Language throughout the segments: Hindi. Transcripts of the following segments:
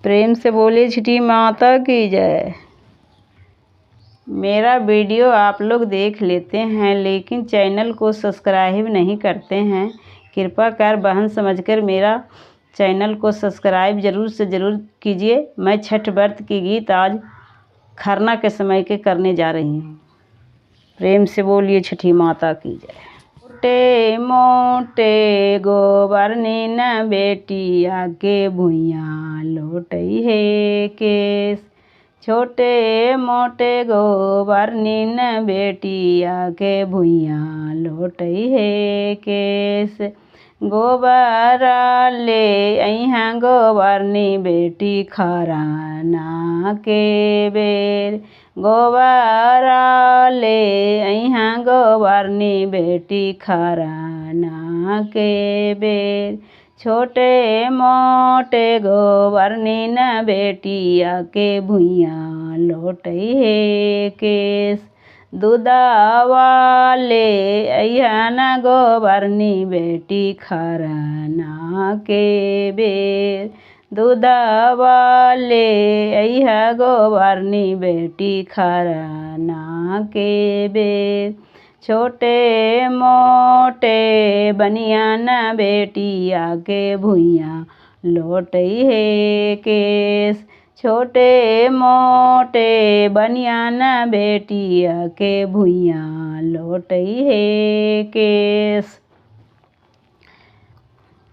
प्रेम से बोलिए छठी माता की जय। मेरा वीडियो आप लोग देख लेते हैं लेकिन चैनल को सब्सक्राइब नहीं करते हैं। कृपा कर बहन समझकर मेरा चैनल को सब्सक्राइब ज़रूर से ज़रूर कीजिए। मैं छठ व्रत की गीत आज खरना के समय के करने जा रही हूँ। प्रेम से बोलिए छठी माता की जय। मोटे मोटे गोबर नीन बेटिया के भुइयाँ लोटई है केस। छोटे मोटे गोबर नीन बेटिया के भुइयाँ लोटई है केस। गोबर ले अइहाँ गोबरनी बेटी खरना के बेर। गोबर ले अइहाँ गोबरनी बेटी खरना के बेर। छोटे मोटे गोबरनी न बेटिया के भुइयाँ लोटई है केस। दूधवा ले अइहाँ न गोबरनी बेटी खरना के बेर। दूधवा ले अइहाँ गोबरनी बेटी खरना के बेर। छोटे मोटे बनिया न बेटिया के भुइयाँ लोटई है केस। छोटे मोटे बनिया न बेटिया के भुइयाँ लोटई है केस।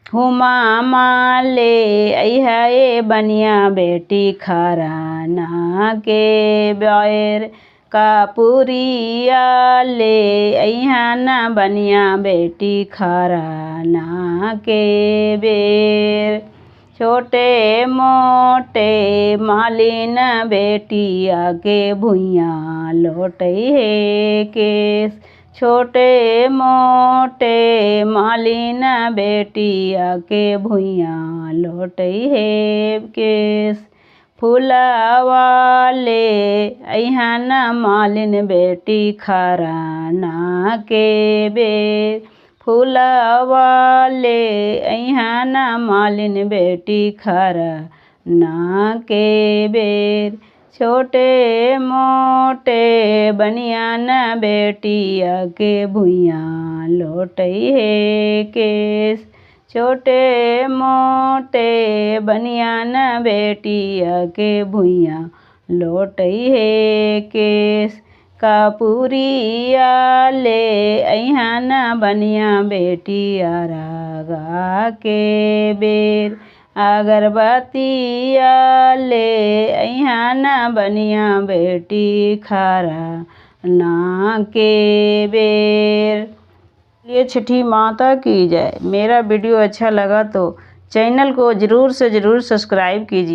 हुमा माले अइहा ए बनिया बेटी खरना के बेर। कपूरिया ले अइहा न बनिया बेटी खरना के बेर। छोटे मोटे मालिन बेटिया के भुइयाँ लोटई है केस। छोटे मोटे मालिन बेटिया के भुइयाँ लोटई है केस। फूलवा ले अइहाँ न मालिन बेटी खरना के बेर। फूलवा ले अइहाँ न मालिन बेटी खरना के बेर। छोटे मोटे बनिया न बेटिया के भुइयाँ लोटई है केस। छोटे मोटे बनिया न बेटिया के भुइयाँ लोटई है केस। कपूरिया ले अइहाँ न बनिया बेटिया रागा के बेर। अगरबत्तिया ले अइहाँ न बनिया बेटी खरना के बेर। ये छठी माता की जय। मेरा वीडियो अच्छा लगा तो चैनल को ज़रूर से ज़रूर सब्सक्राइब कीजिए।